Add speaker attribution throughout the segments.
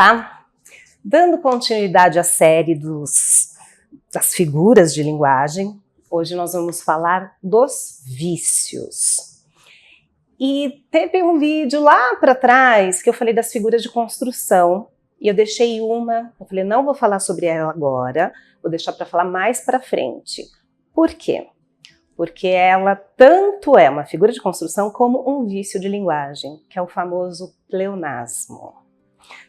Speaker 1: Olá! Dando continuidade à série das figuras de linguagem, hoje nós vamos falar dos vícios. E teve um vídeo lá para trás que eu falei das figuras de construção, e eu deixei eu falei, não vou falar sobre ela agora, vou deixar para falar mais para frente. Por quê? Porque ela tanto é uma figura de construção como um vício de linguagem, que é o famoso pleonasmo.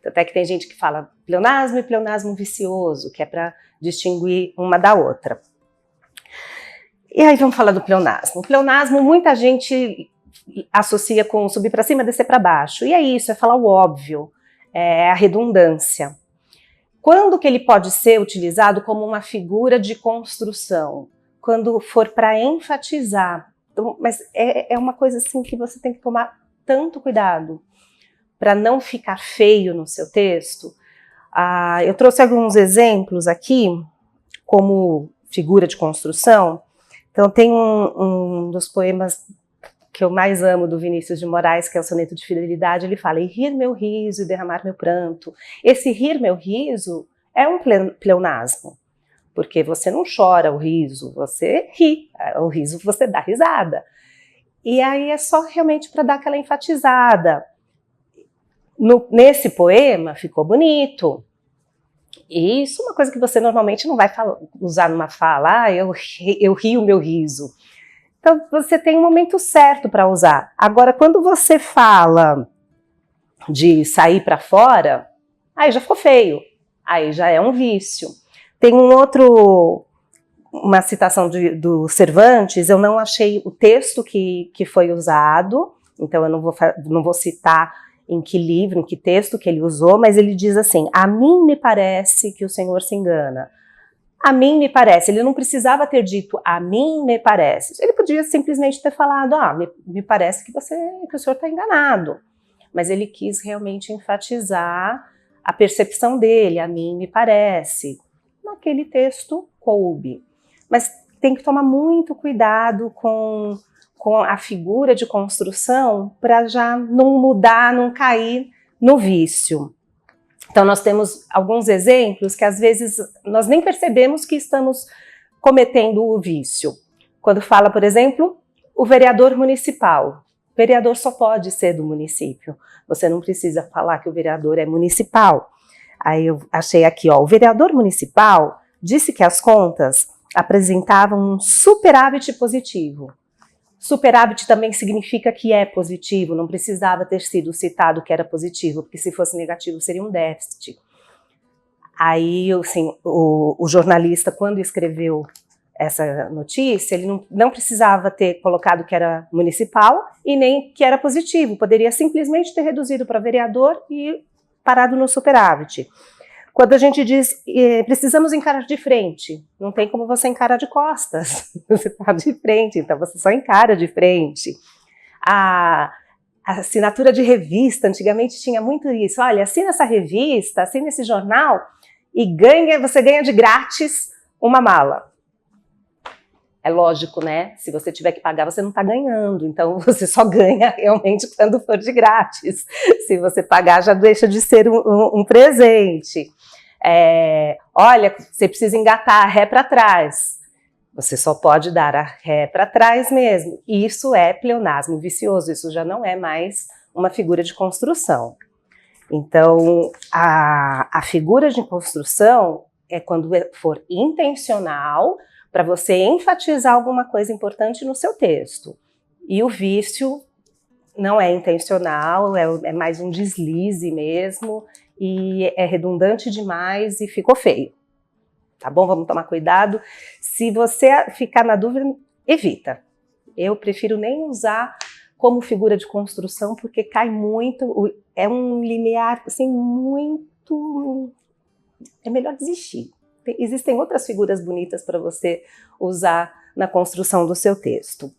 Speaker 1: Até que tem gente que fala pleonasmo e pleonasmo vicioso, que é para distinguir uma da outra. E aí vamos falar do pleonasmo. O pleonasmo muita gente associa com subir para cima, descer para baixo. E é isso, é falar o óbvio, é a redundância. Quando que ele pode ser utilizado como uma figura de construção? Quando for para enfatizar. Então, mas é uma coisa assim que você tem que tomar tanto cuidado para não ficar feio no seu texto. Eu trouxe alguns exemplos aqui, como figura de construção. Então tem um dos poemas que eu mais amo do Vinícius de Moraes, que é o Soneto de Fidelidade. Ele fala, e rir meu riso e derramar meu pranto. Esse rir meu riso é um pleonasmo, porque você não chora o riso, você ri, o riso você dá risada. E aí é só realmente para dar aquela enfatizada. Nesse poema ficou bonito. E isso é uma coisa que você normalmente não vai usar numa fala, eu rio o meu riso. Então você tem um momento certo para usar. Agora, quando você fala de sair para fora, aí já ficou feio, aí já é um vício. Tem uma citação do Cervantes, eu não achei o texto que foi usado, então eu não vou citar em que livro, em que texto que ele usou, mas ele diz assim, a mim me parece que o Senhor se engana. A mim me parece, ele não precisava ter dito a mim me parece, ele podia simplesmente ter falado, me parece que o Senhor está enganado, mas ele quis realmente enfatizar a percepção dele, a mim me parece. Naquele texto coube, mas tem que tomar muito cuidado com a figura de construção para já não mudar, não cair no vício. Então nós temos alguns exemplos que às vezes nós nem percebemos que estamos cometendo o vício. Quando fala, por exemplo, o vereador municipal. O vereador só pode ser do município. Você não precisa falar que o vereador é municipal. Aí eu achei aqui, o vereador municipal disse que as contas apresentavam um superávit positivo. Superávit também significa que é positivo, não precisava ter sido citado que era positivo, porque se fosse negativo seria um déficit. Aí, assim, o jornalista, quando escreveu essa notícia, ele não precisava ter colocado que era municipal e nem que era positivo, poderia simplesmente ter reduzido para vereador e parado no superávit. Quando a gente diz, precisamos encarar de frente, não tem como você encarar de costas, você está de frente, então você só encara de frente. A assinatura de revista, antigamente tinha muito isso, olha, assina essa revista, assina esse jornal e você ganha de grátis uma mala. É lógico, né? Se você tiver que pagar, você não está ganhando, então você só ganha realmente quando for de grátis. Se você pagar, já deixa de ser um presente. Olha, você precisa engatar a ré para trás. Você só pode dar a ré para trás mesmo. Isso é pleonasmo vicioso, isso já não é mais uma figura de construção. Então, a figura de construção é quando for intencional, para você enfatizar alguma coisa importante no seu texto. E o vício não é intencional, é mais um deslize mesmo, e é redundante demais e ficou feio. Tá bom? Vamos tomar cuidado. Se você ficar na dúvida, evita. Eu prefiro nem usar como figura de construção, porque cai muito, é um limiar, assim, muito... É melhor desistir. Existem outras figuras bonitas para você usar na construção do seu texto.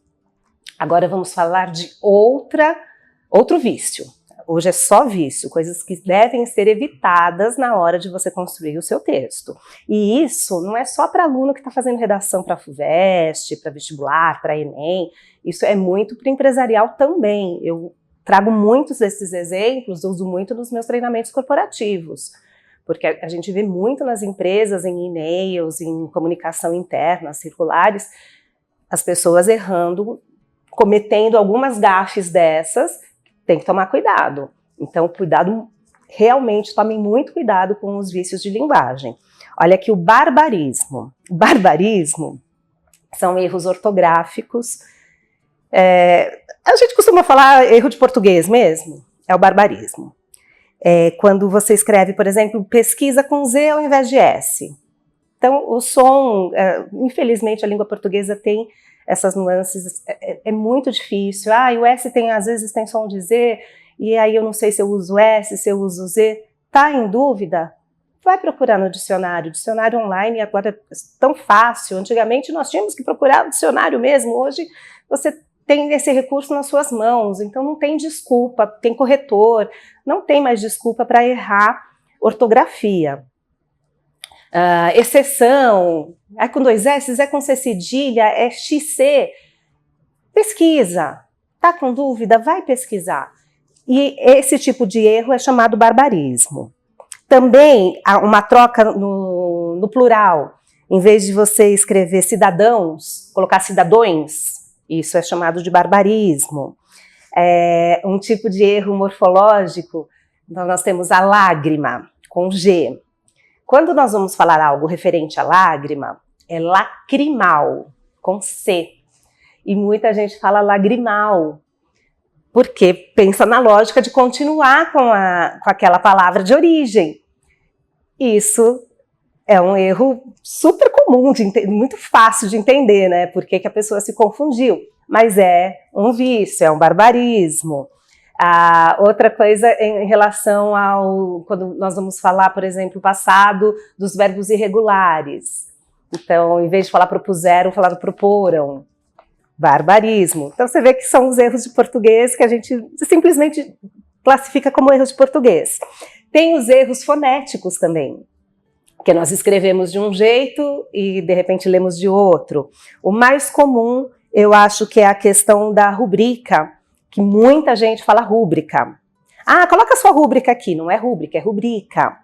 Speaker 1: Agora vamos falar de outro vício. Hoje é só vício, coisas que devem ser evitadas na hora de você construir o seu texto. E isso não é só para aluno que está fazendo redação para a FUVEST, para vestibular, para Enem. Isso é muito para empresarial também. Eu trago muitos desses exemplos, uso muito nos meus treinamentos corporativos, porque a gente vê muito nas empresas, em e-mails, em comunicação interna, circulares, as pessoas errando, cometendo algumas gafes dessas, tem que tomar cuidado. Então, cuidado, realmente tomem muito cuidado com os vícios de linguagem. Olha aqui o barbarismo. O barbarismo são erros ortográficos. A gente costuma falar erro de português mesmo, é o barbarismo. Quando você escreve, por exemplo, pesquisa com Z ao invés de S. Então, o som, infelizmente, a língua portuguesa tem essas nuances, é muito difícil. E o S às vezes tem som de Z, e aí eu não sei se eu uso S, se eu uso Z. Tá em dúvida? Vai procurar no dicionário. Dicionário online agora é tão fácil. Antigamente nós tínhamos que procurar o dicionário mesmo. Hoje você tem esse recurso nas suas mãos, então não tem desculpa, tem corretor, não tem mais desculpa para errar ortografia. Exceção, é com 2 S, é com C cedilha, é XC. Pesquisa. Tá com dúvida? Vai pesquisar. E esse tipo de erro é chamado barbarismo. Também há uma troca no plural. Em vez de você escrever cidadãos, colocar cidadões, isso é chamado de barbarismo. Um tipo de erro morfológico, então nós temos a lágrima, com G. Quando nós vamos falar algo referente à lágrima, é lacrimal, com C. E muita gente fala lagrimal, porque pensa na lógica de continuar com aquela palavra de origem. Isso é um erro super comum, muito fácil de entender, né? Por que a pessoa se confundiu. Mas é um vício, é um barbarismo. Outra coisa em relação quando nós vamos falar, por exemplo, o passado dos verbos irregulares. Então, em vez de falar propuseram, falaram proporam. Barbarismo. Então, você vê que são os erros de português que a gente simplesmente classifica como erros de português. Tem os erros fonéticos também, que nós escrevemos de um jeito e, de repente, lemos de outro. O mais comum, eu acho que é a questão da rubrica, que muita gente fala rúbrica. Coloca a sua rúbrica aqui. Não é rúbrica, é rubrica.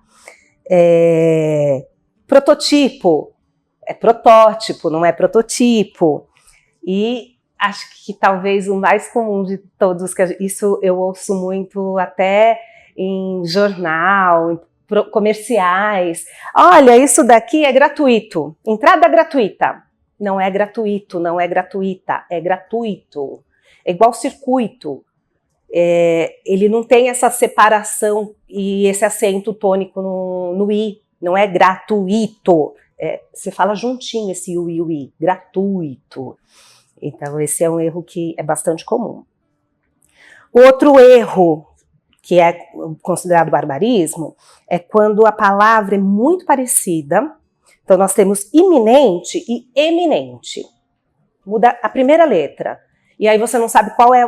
Speaker 1: Prototipo. É protótipo, não é prototipo. E acho que talvez o mais comum de todos, isso eu ouço muito até em jornal, em comerciais. Olha, isso daqui é gratuito. Entrada gratuita. Não é gratuito, não é gratuita, é gratuito. É igual circuito. Ele não tem essa separação e esse acento tônico no I. Não é gratuito. Você fala juntinho esse U e o I. Gratuito. Então, esse é um erro que é bastante comum. Outro erro, que é considerado barbarismo, é quando a palavra é muito parecida. Então, nós temos iminente e eminente. Muda a primeira letra. E aí você não sabe qual é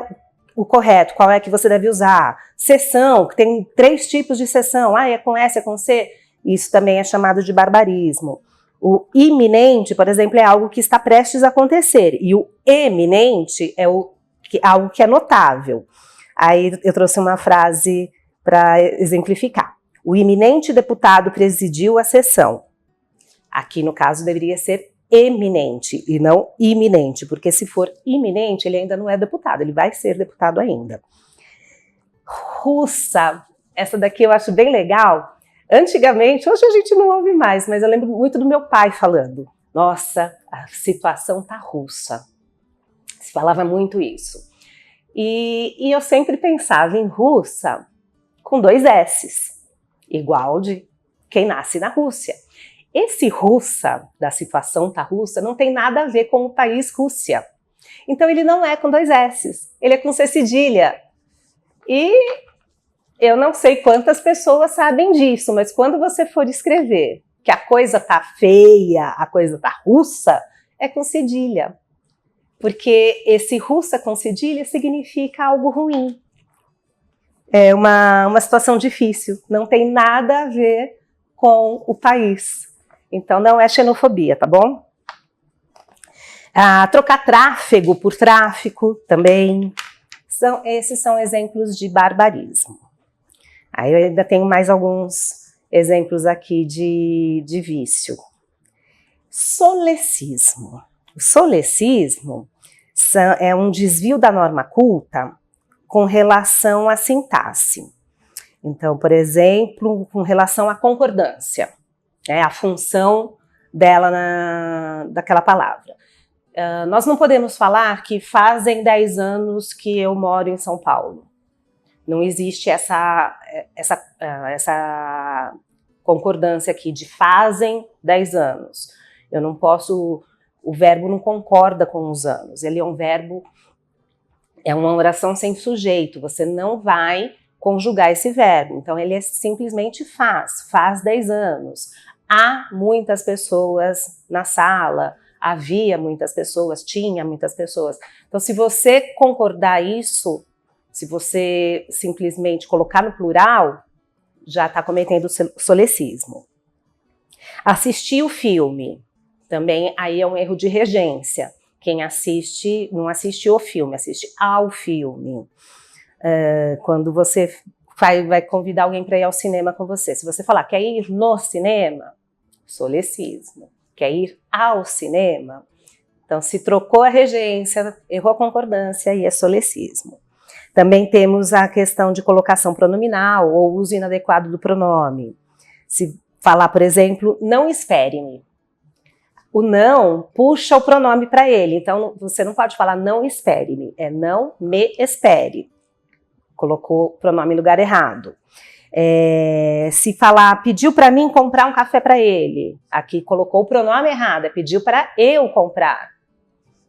Speaker 1: o correto, qual é que você deve usar. Seção, que tem 3 tipos de seção. É com S, é com C. Isso também é chamado de barbarismo. O iminente, por exemplo, é algo que está prestes a acontecer. E o eminente é algo que é notável. Aí eu trouxe uma frase para exemplificar. O eminente deputado presidiu a sessão. Aqui, no caso, deveria ser eminente e não iminente, porque se for iminente, ele ainda não é deputado, ele vai ser deputado ainda. Russa, essa daqui eu acho bem legal. Antigamente, hoje a gente não ouve mais, mas eu lembro muito do meu pai falando. Nossa, a situação tá russa. Se falava muito isso. E eu sempre pensava em russa com 2 S's, igual de quem nasce na Rússia. Esse russa, da situação tá russa, não tem nada a ver com o país Rússia. Então ele não é com 2 S's, ele é com C cedilha. E eu não sei quantas pessoas sabem disso, mas quando você for escrever que a coisa tá feia, a coisa tá russa, é com cedilha. Porque esse russa com cedilha significa algo ruim. É uma situação difícil, não tem nada a ver com o país. Então não é xenofobia, tá bom? Trocar tráfego por tráfico também Esses são exemplos de barbarismo. Aí eu ainda tenho mais alguns exemplos aqui de vício. Solecismo. O solecismo é um desvio da norma culta com relação à sintaxe. Então, por exemplo, com relação à concordância, a função dela daquela palavra. Nós não podemos falar que fazem 10 anos que eu moro em São Paulo. Não existe essa concordância aqui de fazem 10 anos. Eu não posso, o verbo não concorda com os anos. Ele é um verbo, é uma oração sem sujeito. Você não vai conjugar esse verbo. Então ele simplesmente faz 10 anos. Há muitas pessoas na sala, havia muitas pessoas, tinha muitas pessoas. Então se você concordar isso, se você simplesmente colocar no plural, já está cometendo solecismo. Assistir o filme, também aí é um erro de regência. Quem assiste, não assiste o filme, assiste ao filme. Quando você vai convidar alguém para ir ao cinema com você, se você falar, quer ir no cinema? Solecismo. Quer ir ao cinema? Então, se trocou a regência, errou a concordância, aí é solecismo. Também temos a questão de colocação pronominal ou uso inadequado do pronome. Se falar, por exemplo, não espere-me. O não puxa o pronome para ele, então você não pode falar não espere-me, é não me espere. Colocou o pronome no lugar errado. Se falar pediu para mim comprar um café para ele, aqui colocou o pronome errado, pediu para eu comprar.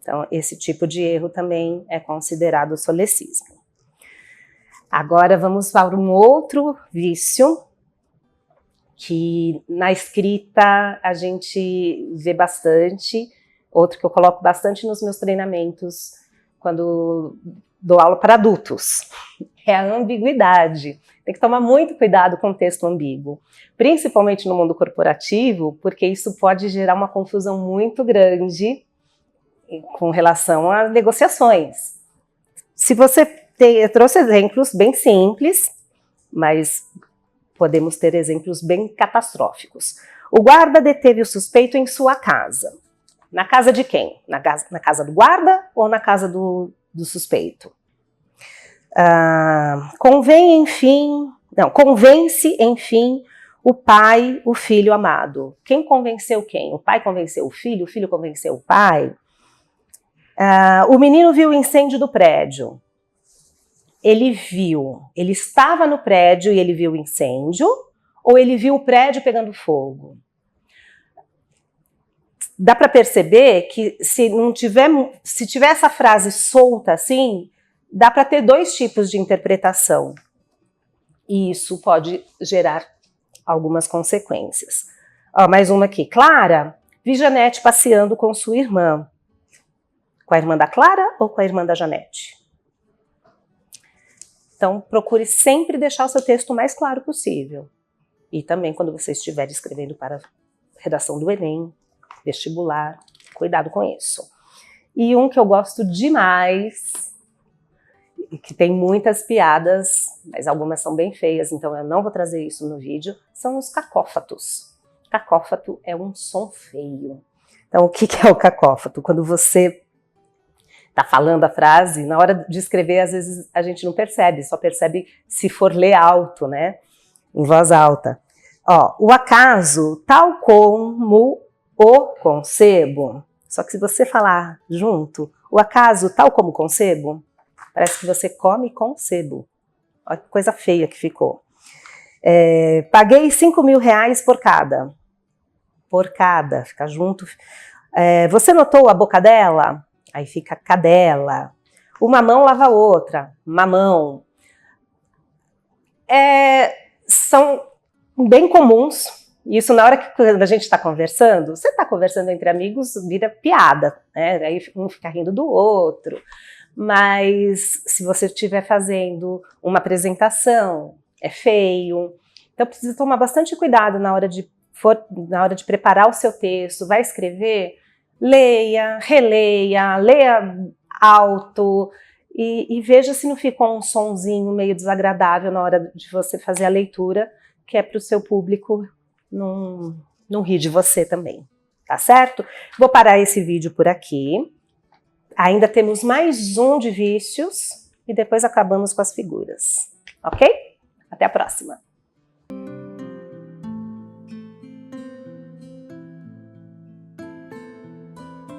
Speaker 1: Então esse tipo de erro também é considerado solecismo. Agora vamos para um outro vício que na escrita a gente vê bastante, outro que eu coloco bastante nos meus treinamentos quando dou aula para adultos, é a ambiguidade. Tem que tomar muito cuidado com o texto ambíguo, principalmente no mundo corporativo, porque isso pode gerar uma confusão muito grande com relação a negociações. Se você eu trouxe exemplos bem simples, mas podemos ter exemplos bem catastróficos. O guarda deteve o suspeito em sua casa. Na casa de quem? Na casa do guarda ou na casa do suspeito? Convence, enfim, o pai, o filho amado. Quem convenceu quem? O pai convenceu o filho convenceu o pai. O menino viu o incêndio do prédio. Ele estava no prédio e ele viu o incêndio, ou ele viu o prédio pegando fogo? Dá para perceber que se tiver essa frase solta assim, dá para ter dois tipos de interpretação. E isso pode gerar algumas consequências. Mais uma aqui. Clara, vi Janete passeando com sua irmã. Com a irmã da Clara ou com a irmã da Janete? Então, procure sempre deixar o seu texto o mais claro possível. E também quando você estiver escrevendo para a redação do Enem, vestibular, cuidado com isso. E um que eu gosto demais, e que tem muitas piadas, mas algumas são bem feias, então eu não vou trazer isso no vídeo, são os cacófatos. Cacófato é um som feio. Então, o que é o cacófato? Quando você está falando a frase, na hora de escrever, às vezes a gente não percebe, só percebe se for ler alto, né? Em voz alta. O acaso, tal como o concebo. Só que se você falar junto, o acaso, tal como concebo, parece que você come com sebo. Olha que coisa feia que ficou. Paguei 5.000 reais por cada. Por cada, fica junto. Você notou a boca dela? Aí fica cadela. Uma mão lava a outra. Mamão. São bem comuns. Isso na hora que a gente está conversando, você está conversando entre amigos, vira piada, né? Aí um fica rindo do outro. Mas se você estiver fazendo uma apresentação, é feio. Então precisa tomar bastante cuidado na hora de preparar o seu texto, vai escrever, leia, releia, leia alto e veja se não ficou um sonzinho meio desagradável na hora de você fazer a leitura, que é para o seu público não rir de você também, tá certo? Vou parar esse vídeo por aqui. Ainda temos mais um de vícios e depois acabamos com as figuras, ok? Até a próxima!